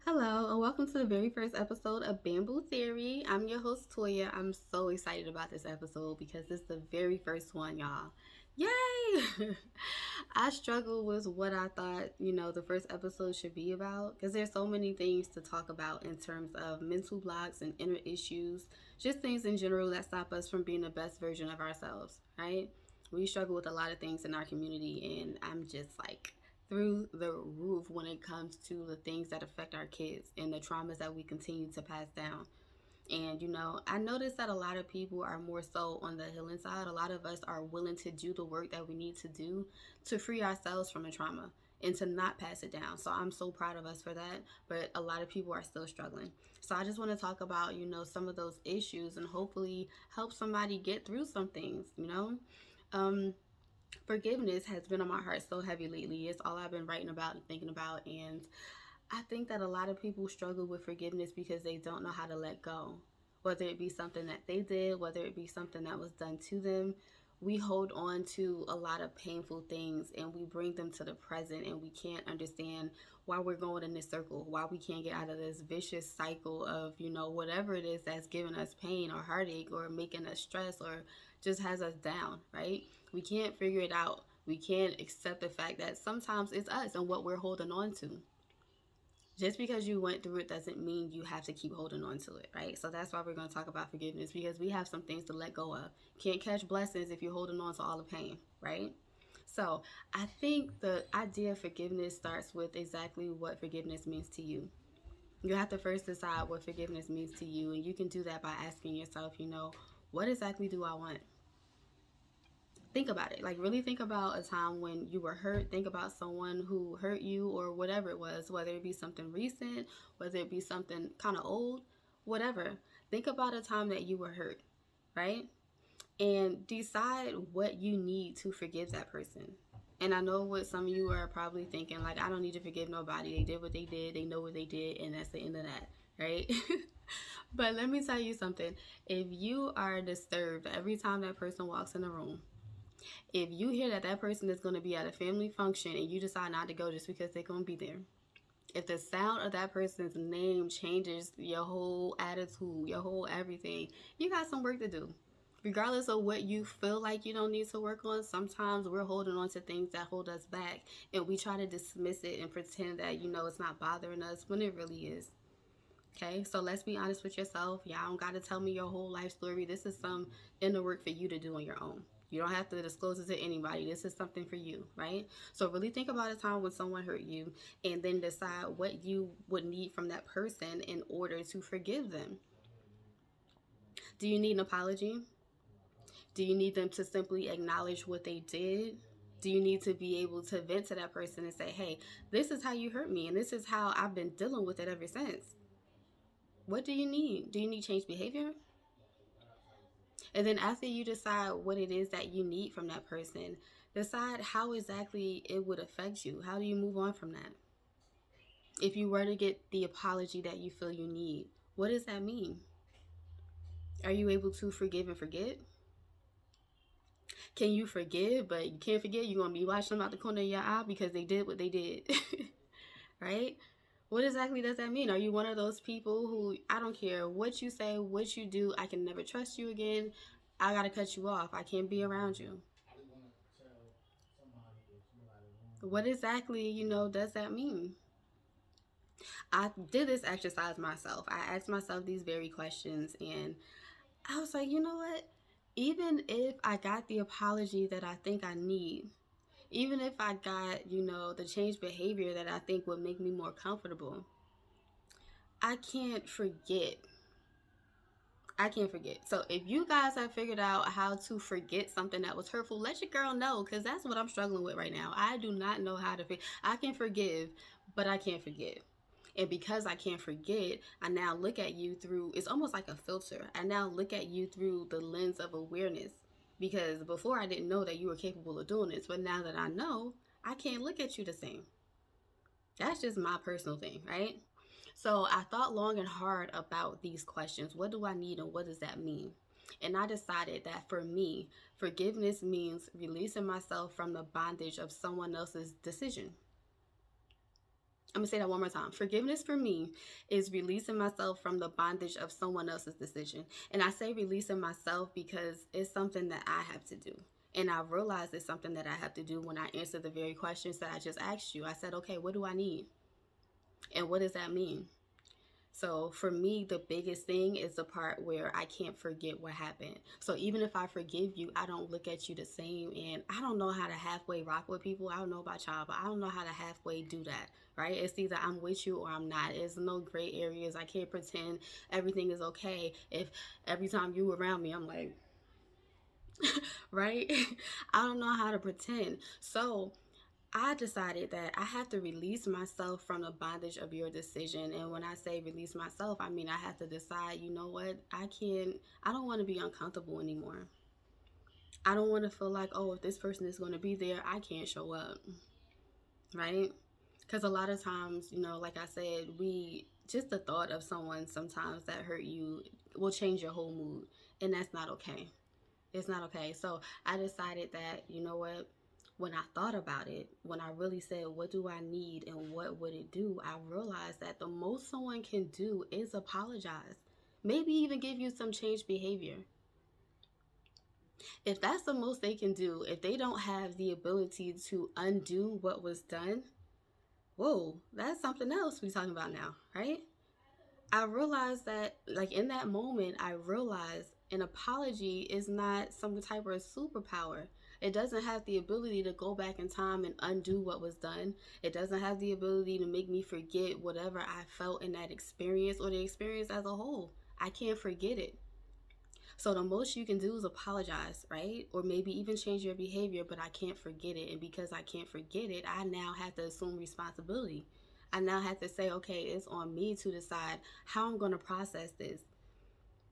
Hello, and welcome to the very first episode of Bamboo Theory. I'm your host, Toya. I'm so excited about this episode because this is the very first one, y'all. Yay! I struggled with what I thought, the first episode should be about because there's so many things to talk about in terms of mental blocks and inner issues, just things in general that stop us from being the best version of ourselves, right? We struggle with a lot of things in our community, and I'm just like, through the roof when it comes to the things that affect our kids and the traumas that we continue to pass down. And I noticed that a lot of people are more so on the healing side. A lot of us are willing to do the work that we need to do to free ourselves from a trauma and to not pass it down. So I'm so proud of us for that. But a lot of people are still struggling. So I just want to talk about, some of those issues and hopefully help somebody get through some things. Um, Forgiveness has been on my heart so heavy lately. It's all I've been writing about and thinking about. And I think that a lot of people struggle with forgiveness because they don't know how to let go. Whether it be something that they did, whether it be something that was done to them, we hold on to a lot of painful things and we bring them to the present, and we can't understand why we're going in this circle, why we can't get out of this vicious cycle of, whatever it is that's giving us pain or heartache or making us stress or just has us down, right? We can't figure it out. We can't accept the fact that sometimes it's us and what we're holding on to. Just because you went through it doesn't mean you have to keep holding on to it, right? So that's why we're going to talk about forgiveness, because we have some things to let go of. Can't catch blessings if you're holding on to all the pain, right? So I think the idea of forgiveness starts with exactly what forgiveness means to you. You have to first decide what forgiveness means to you, and you can do that by asking yourself, what exactly do I want? Think about it. Like, really think about a time when you were hurt. Think about someone who hurt you or whatever it was, whether it be something recent, whether it be something kind of old, whatever. Think about a time that you were hurt, right? And decide what you need to forgive that person. And I know what some of you are probably thinking, like, I don't need to forgive nobody. They did what they did, they know what they did, and that's the end of that, right? But let me tell you something. If you are disturbed every time that person walks in the room, if you hear that that person is going to be at a family function and you decide not to go just because they're going to be there, if the sound of that person's name changes your whole attitude, your whole everything, you got some work to do. Regardless of what you feel like you don't need to work on, sometimes we're holding on to things that hold us back, and we try to dismiss it and pretend that, it's not bothering us when it really is. Okay, so let's be honest with yourself. Y'all don't got to tell me your whole life story. This is some inner work for you to do on your own. You don't have to disclose it to anybody. This is something for you, right? So really think about a time when someone hurt you, and then decide what you would need from that person in order to forgive them. Do you need an apology? Do you need them to simply acknowledge what they did? Do you need to be able to vent to that person and say, hey, this is how you hurt me, and this is how I've been dealing with it ever since? What do you need? Do you need change behavior? And then after you decide what it is that you need from that person, decide how exactly it would affect you. How do you move on from that? If you were to get the apology that you feel you need, what does that mean? Are you able to forgive and forget? Can you forgive, but you can't forget? You're going to be watching them out the corner of your eye because they did what they did, right? What exactly does that mean? Are you one of those people who, I don't care what you say, what you do, I can never trust you again. I got to cut you off. I can't be around you. What exactly, does that mean? I did this exercise myself. I asked myself these very questions, and I was like, you know what? Even if I got the apology that I think I need, even if I got, the change behavior that I think would make me more comfortable, I can't forget. I can't forget. So if you guys have figured out how to forget something that was hurtful, let your girl know, because that's what I'm struggling with right now. I do not know how to forget. I can forgive, but I can't forget. And because I can't forget, I now look at you through, it's almost like a filter. I now look at you through the lens of awareness. Because before I didn't know that you were capable of doing this, but now that I know, I can't look at you the same. That's just my personal thing, right? So I thought long and hard about these questions. What do I need and what does that mean? And I decided that for me, forgiveness means releasing myself from the bondage of someone else's decision. I'm gonna say that one more time. Forgiveness for me is releasing myself from the bondage of someone else's decision. And I say releasing myself because it's something that I have to do. And I realize it's something that I have to do when I answer the very questions that I just asked you. I said, okay, what do I need? And what does that mean? So for me, the biggest thing is the part where I can't forget what happened. So even if I forgive you, I don't look at you the same. And I don't know how to halfway rock with people. I don't know about y'all, but I don't know how to halfway do that, right? It's either I'm with you or I'm not. There's no gray areas. I can't pretend everything is okay if every time you around me, I'm like, right? I don't know how to pretend. So I decided that I have to release myself from the bondage of your decision. And when I say release myself, I mean I have to decide, you know what, I don't want to be uncomfortable anymore. I don't want to feel like, oh, if this person is going to be there, I can't show up, right? Because a lot of times, like I said, just the thought of someone sometimes that hurt you will change your whole mood. And that's not okay. It's not okay. So I decided that, you know what, when I thought about it, when I really said, what do I need and what would it do? I realized that the most someone can do is apologize. Maybe even give you some changed behavior. If that's the most they can do, if they don't have the ability to undo what was done, whoa, that's something else we're talking about now, right? I realized that, like, in that moment, I realized an apology is not some type of superpower. It doesn't have the ability to go back in time and undo what was done. It doesn't have the ability to make me forget whatever I felt in that experience or the experience as a whole. I can't forget it. So the most you can do is apologize, right? Or maybe even change your behavior, but I can't forget it. And because I can't forget it, I now have to assume responsibility. I now have to say, okay, it's on me to decide how I'm going to process this,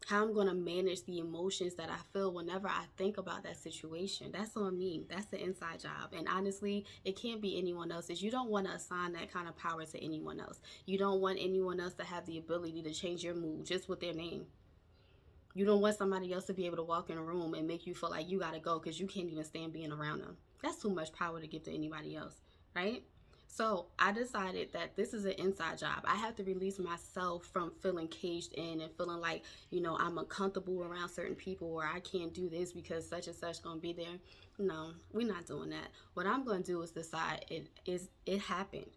how I'm going to manage the emotions that I feel whenever I think about that situation. That's on me. That's the inside job. And honestly, it can't be anyone else's. You don't want to assign that kind of power to anyone else. You don't want anyone else to have the ability to change your mood just with their name. You don't want somebody else to be able to walk in a room and make you feel like you got to go because you can't even stand being around them. That's too much power to give to anybody else, right? So I decided that this is an inside job. I have to release myself from feeling caged in and feeling like, I'm uncomfortable around certain people or I can't do this because such and such gonna be there. No, we're not doing that. What I'm gonna do is decide it happened.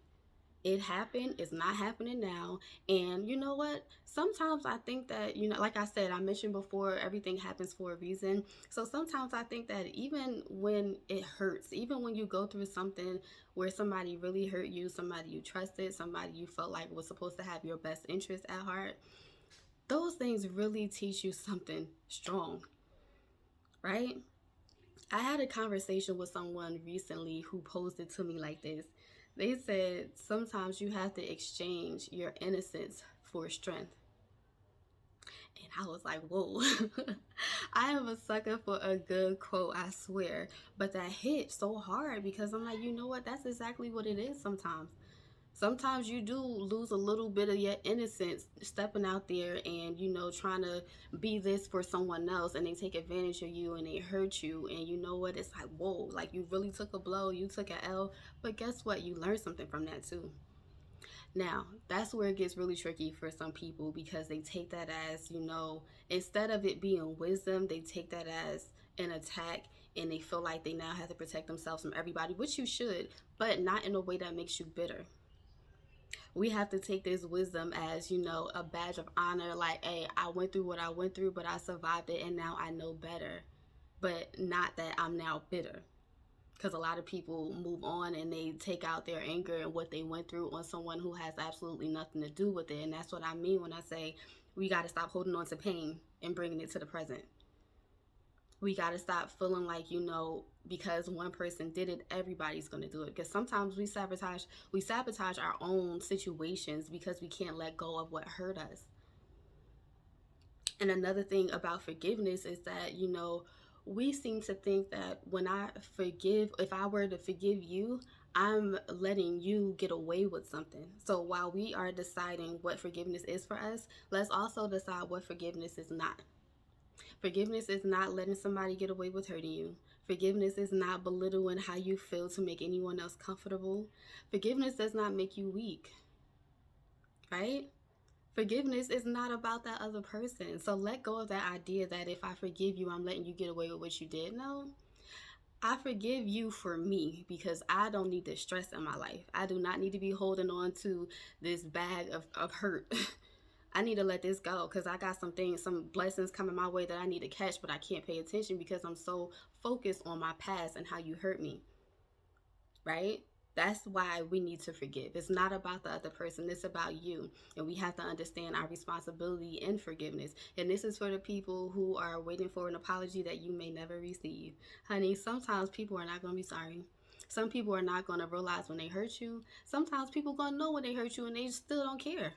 It happened. It's not happening now. And you know what? Sometimes I think that, like I said, I mentioned before, everything happens for a reason. So sometimes I think that even when it hurts, even when you go through something where somebody really hurt you, somebody you trusted, somebody you felt like was supposed to have your best interest at heart, those things really teach you something strong, right? I had a conversation with someone recently who posed it to me like this. They said sometimes you have to exchange your innocence for strength. And I was like, whoa. I am a sucker for a good quote, I swear. But that hit so hard because I'm like, you know what? That's exactly what it is sometimes. Sometimes you do lose a little bit of your innocence stepping out there and trying to be this for someone else, and they take advantage of you and they hurt you, and you know what, it's like, whoa, like you really took a blow, you took an L, but guess what, you learned something from that too. Now that's where it gets really tricky for some people because they take that as, instead of it being wisdom, they take that as an attack, and they feel like they now have to protect themselves from everybody, which you should, but not in a way that makes you bitter. We have to take this wisdom as, a badge of honor. Like, hey, I went through what I went through, but I survived it and now I know better. But not that I'm now bitter. Because a lot of people move on and they take out their anger and what they went through on someone who has absolutely nothing to do with it. And that's what I mean when I say we got to stop holding on to pain and bringing it to the present. We got to stop feeling like, because one person did it, everybody's going to do it. Because sometimes we sabotage our own situations because we can't let go of what hurt us. And another thing about forgiveness is that, we seem to think that when I forgive, if I were to forgive you, I'm letting you get away with something. So while we are deciding what forgiveness is for us, let's also decide what forgiveness is not. Forgiveness is not letting somebody get away with hurting you. Forgiveness is not belittling how you feel to make anyone else comfortable. Forgiveness does not make you weak, right? Forgiveness is not about that other person. So let go of that idea that if I forgive you, I'm letting you get away with what you did. No, I forgive you for me because I don't need this stress in my life. I do not need to be holding on to this bag of hurt. I need to let this go because I got some things, some blessings coming my way that I need to catch, but I can't pay attention because I'm so focused on my past and how you hurt me, right? That's why we need to forgive. It's not about the other person, it's about you. And we have to understand our responsibility in forgiveness. And this is for the people who are waiting for an apology that you may never receive. Honey, sometimes people are not going to be sorry. Some people are not going to realize when they hurt you. Sometimes people going to know when they hurt you and they still don't care.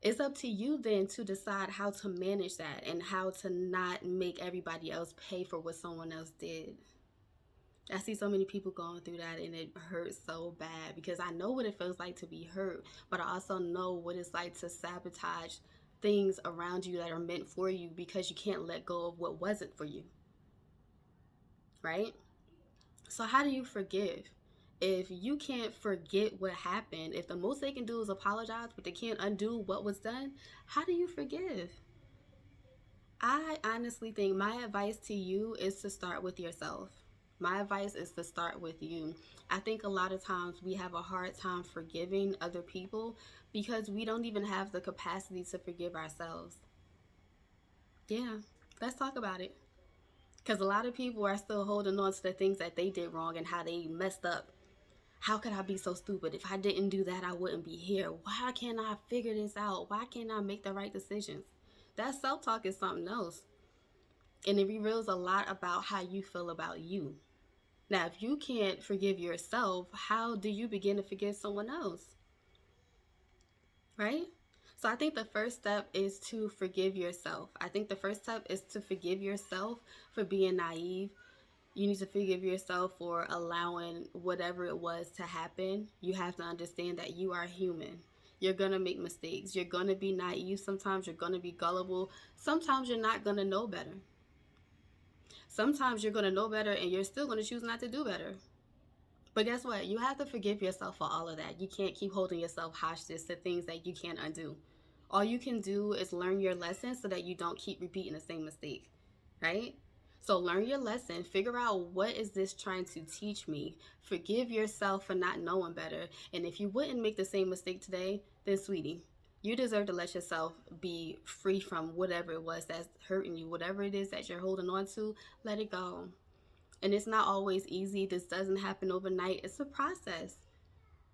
It's up to you then to decide how to manage that and how to not make everybody else pay for what someone else did. I see so many people going through that and it hurts so bad because I know what it feels like to be hurt, but I also know what it's like to sabotage things around you that are meant for you because you can't let go of what wasn't for you, right? So, how do you forgive? If you can't forget what happened, if the most they can do is apologize, but they can't undo what was done, how do you forgive? I honestly think my advice to you is to start with yourself. My advice is to start with you. I think a lot of times we have a hard time forgiving other people because we don't even have the capacity to forgive ourselves. Yeah, let's talk about it. Because a lot of people are still holding on to the things that they did wrong and how they messed up. How could I be so stupid? If I didn't do that, I wouldn't be here. Why can't I figure this out? Why can't I make the right decisions? That self talk is something else. And it reveals a lot about how you feel about you. Now, if you can't forgive yourself, how do you begin to forgive someone else? Right? So I think the first step is to forgive yourself. I think the first step is to forgive yourself for being naive. You need to forgive yourself for allowing whatever it was to happen. You have to understand that you are human. You're going to make mistakes. You're going to be naive. Sometimes you're going to be gullible. Sometimes you're not going to know better. Sometimes you're going to know better and you're still going to choose not to do better. But guess what? You have to forgive yourself for all of that. You can't keep holding yourself hostage to things that you can't undo. All you can do is learn your lesson so that you don't keep repeating the same mistake, right? So learn your lesson, figure out what is this trying to teach me. Forgive yourself for not knowing better. And if you wouldn't make the same mistake today, then sweetie, you deserve to let yourself be free from whatever it was that's hurting you. Whatever it is that you're holding on to, let it go. And it's not always easy. This doesn't happen overnight. It's a process.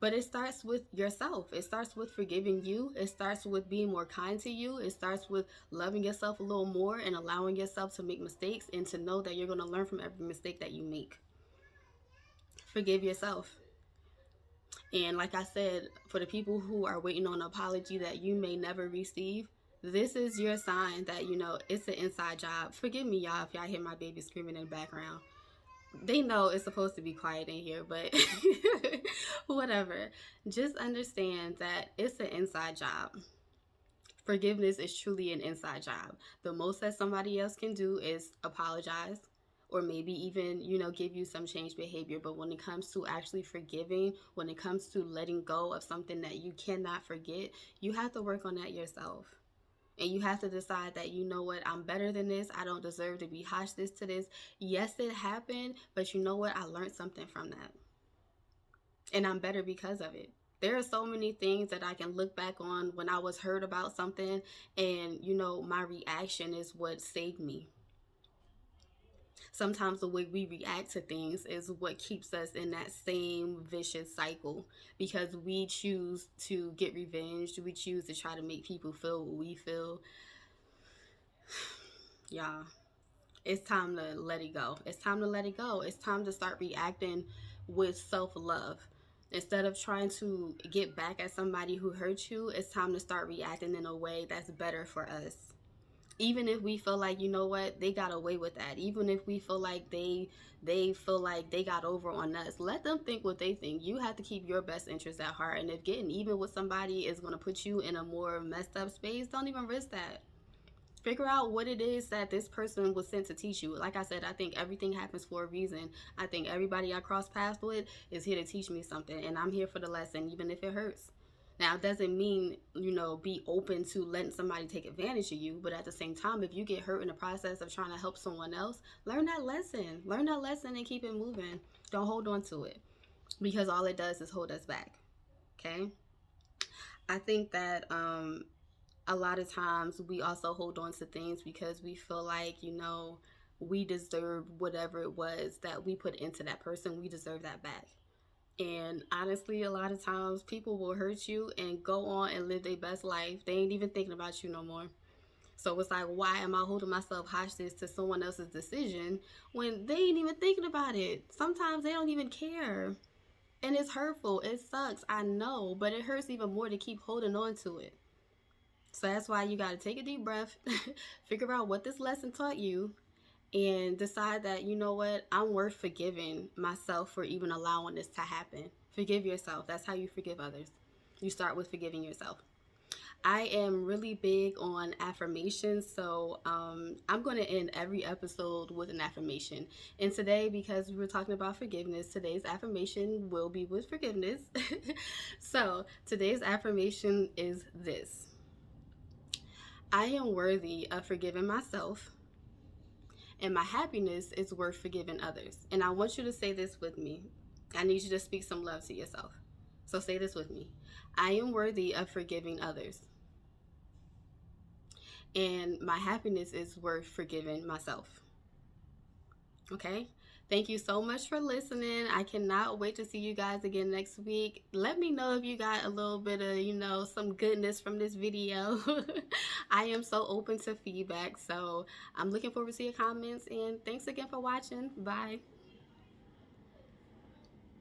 But it starts with yourself. It starts with forgiving you. It starts with being more kind to you. It starts with loving yourself a little more and allowing yourself to make mistakes and to know that you're going to learn from every mistake that you make. Forgive yourself. And like I said, for the people who are waiting on an apology that you may never receive, this is your sign that, it's an inside job. Forgive me, y'all, if y'all hear my baby screaming in the background. They know it's supposed to be quiet in here, but whatever. Just understand that it's an inside job. Forgiveness is truly an inside job. The most that somebody else can do is apologize or maybe even, give you some changed behavior. But when it comes to actually forgiving, when it comes to letting go of something that you cannot forget, you have to work on that yourself. And you have to decide that, you know what, I'm better than this. I don't deserve to be hostage to this. Yes, it happened, but you know what? I learned something from that. And I'm better because of it. There are so many things that I can look back on when I was hurt about something and, my reaction is what saved me. Sometimes the way we react to things is what keeps us in that same vicious cycle because we choose to get revenge. We choose to try to make people feel what we feel. Y'all, it's time to let it go. It's time to let it go. It's time to start reacting with self-love. Instead of trying to get back at somebody who hurt you, it's time to start reacting in a way that's better for us. Even if we feel like, you know what, they got away with that. Even if we feel like they feel like they got over on us, let them think what they think. You have to keep your best interest at heart. And if getting even with somebody is going to put you in a more messed up space, don't even risk that. Figure out what it is that this person was sent to teach you. Like I said, I think everything happens for a reason. I think everybody I cross paths with is here to teach me something, and I'm here for the lesson, even if it hurts. Now, it doesn't mean, be open to letting somebody take advantage of you, but at the same time, if you get hurt in the process of trying to help someone else, learn that lesson. Learn that lesson and keep it moving. Don't hold on to it because all it does is hold us back. Okay? I think that a lot of times we also hold on to things because we feel like, we deserve whatever it was that we put into that person. We deserve that back. And honestly, a lot of times people will hurt you and go on and live their best life. They ain't even thinking about you no more. So it's like, why am I holding myself hostage to someone else's decision when they ain't even thinking about it? Sometimes they don't even care. And it's hurtful. It sucks. I know. But it hurts even more to keep holding on to it. So that's why you got to take a deep breath, figure out what this lesson taught you, and decide that, you know what, I'm worth forgiving myself for even allowing this to happen. Forgive yourself. That's how you forgive others. You start with forgiving yourself. I am really big on affirmations, so I'm going to end every episode with an affirmation. And today, because we were talking about forgiveness, today's affirmation will be with forgiveness. So today's affirmation is this: I am worthy of forgiving myself, and my happiness is worth forgiving others. And I want you to say this with me. I need you to speak some love to yourself. So say this with me: I am worthy of forgiving others, and my happiness is worth forgiving myself. Okay? Thank you so much for listening. I cannot wait to see you guys again next week. Let me know if you got a little bit of, some goodness from this video. I am so open to feedback. So I'm looking forward to your comments. And thanks again for watching. Bye.